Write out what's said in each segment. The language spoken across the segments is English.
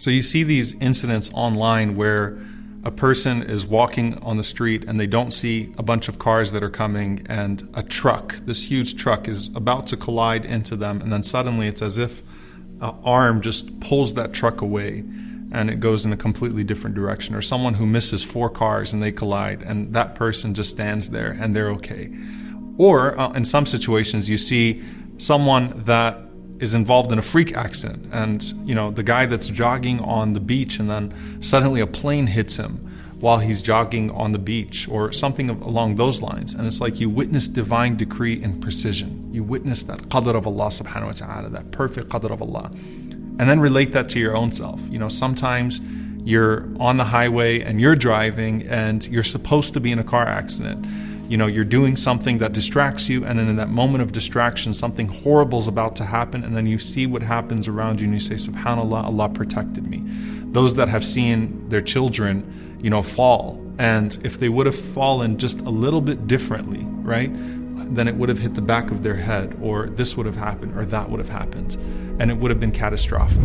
So you see these incidents online where a person is walking on the street and they don't see a bunch of cars that are coming, and a truck, this huge truck, is about to collide into them, and then suddenly it's as if an arm just pulls that truck away and it goes in a completely different direction. Or someone who misses 4 cars and they collide, and that person just stands there and they're okay. Or in some situations you see someone that is involved in a freak accident, and the guy that's jogging on the beach, and then suddenly a plane hits him while he's jogging on the beach, or something along those lines. And it's like you witness divine decree in precision. You witness that qadr of Allah subhanahu wa ta'ala, that perfect qadr of Allah. And then relate that to your own self. Sometimes you're on the highway and you're driving and you're supposed to be in a car accident. You're doing something that distracts you, and then in that moment of distraction, something horrible is about to happen, and then you see what happens around you and you say, SubhanAllah, Allah protected me. Those that have seen their children, fall, and if they would have fallen just a little bit differently, right, then it would have hit the back of their head, or this would have happened, or that would have happened, and it would have been catastrophic.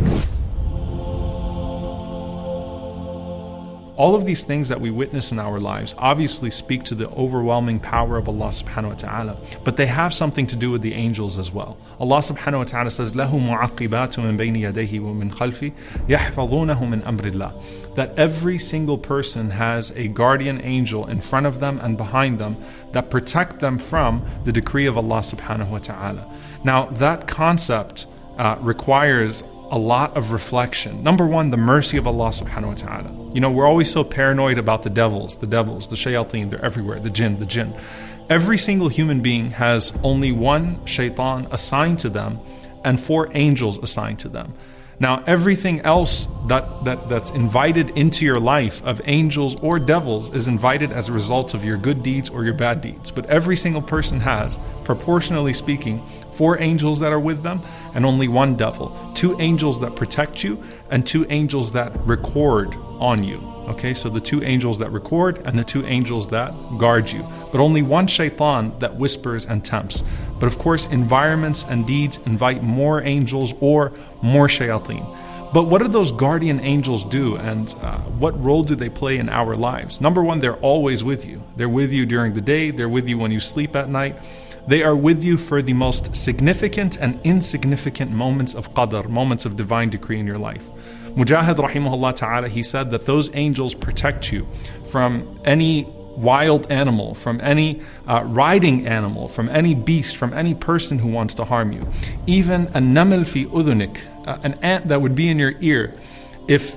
All of these things that we witness in our lives obviously speak to the overwhelming power of Allah subhanahu wa ta'ala, but they have something to do with the angels as well. Allah subhanahu wa ta'ala says, لَهُ مُعَقِّبَاتٌ مِّن بَيْنِ يَدَيْهِ وَمِنْ خَلْفِهِ يَحْفَظُونَهُ مِنْ أَمْرِ اللَّهِ. That every single person has a guardian angel in front of them and behind them that protect them from the decree of Allah subhanahu wa ta'ala. Now that concept requires a lot of reflection. Number one, the mercy of Allah subhanahu wa ta'ala. We're always so paranoid about the devils, the shayateen, they're everywhere, the jinn. Every single human being has only one shaitan assigned to them and 4 angels assigned to them. Now, everything else that's invited into your life of angels or devils is invited as a result of your good deeds or your bad deeds. But every single person has, proportionally speaking, 4 angels that are with them and only 1 devil. 2 angels that protect you and 2 angels that record on you. Okay, so the 2 angels that record and the 2 angels that guard you. But only 1 shaitan that whispers and tempts. But of course, environments and deeds invite more angels or more shayateen. But what do those guardian angels do, and what role do they play in our lives? Number one, they're always with you. They're with you during the day. They're with you when you sleep at night. They are with you for the most significant and insignificant moments of qadr, moments of divine decree in your life. Mujahid rahimahullah ta'ala, he said that those angels protect you from any wild animal, from any riding animal, from any beast, from any person who wants to harm you. Even a naml fi udhunik, an ant that would be in your ear, if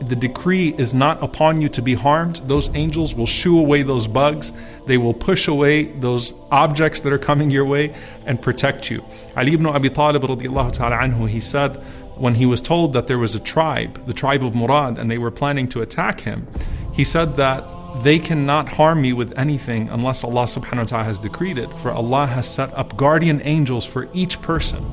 the decree is not upon you to be harmed, those angels will shoo away those bugs. They will push away those objects that are coming your way and protect you. Ali ibn Abi Talib radiyallahu ta'ala anhu, he said, when he was told that there was a tribe, the tribe of Murad, and they were planning to attack him, he said that they cannot harm me with anything unless Allah subhanahu wa ta'ala has decreed it, for Allah has set up guardian angels for each person.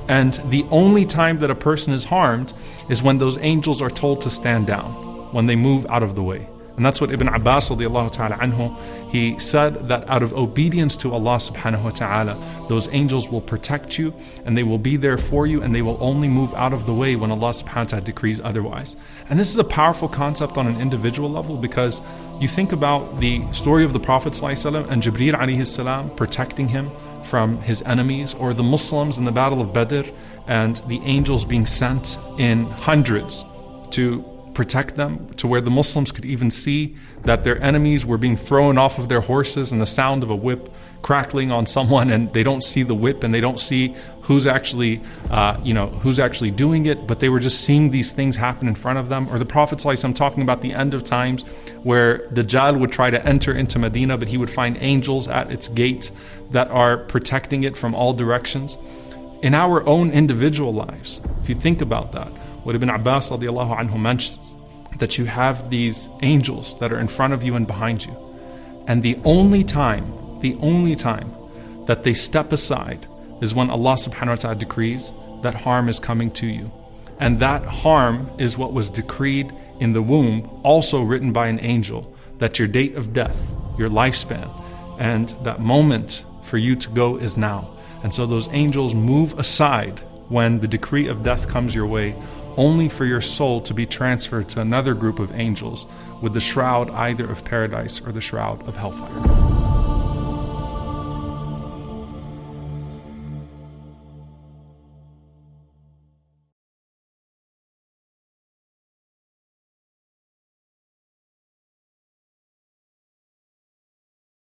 And the only time that a person is harmed is when those angels are told to stand down, when they move out of the way. And that's what Ibn Abbas radiallahu ta'ala anhu, he said that out of obedience to Allah subhanahu wa ta'ala, those angels will protect you and they will be there for you, and they will only move out of the way when Allah subhanahu wa ta'ala decrees otherwise. And this is a powerful concept on an individual level, because you think about the story of the Prophet ﷺ and Jibreel alayhi salam protecting him from his enemies, or the Muslims in the Battle of Badr and the angels being sent in hundreds to protect them, to where the Muslims could even see that their enemies were being thrown off of their horses, and the sound of a whip crackling on someone, and they don't see the whip and they don't see who's actually doing it, but they were just seeing these things happen in front of them. Or the Prophet ﷺ talking about the end of times, where Dajjal would try to enter into Medina, but he would find angels at its gate that are protecting it from all directions. In our own individual lives, if you think about that, what Ibn Abbas radiallahu anhu mentions, that you have these angels that are in front of you and behind you, and the only time that they step aside is when Allah subhanahu wa ta'ala decrees that harm is coming to you. And that harm is what was decreed in the womb, also written by an angel, that your date of death, your lifespan, and that moment for you to go is now. And so those angels move aside when the decree of death comes your way, only for your soul to be transferred to another group of angels with the shroud either of paradise or the shroud of hellfire.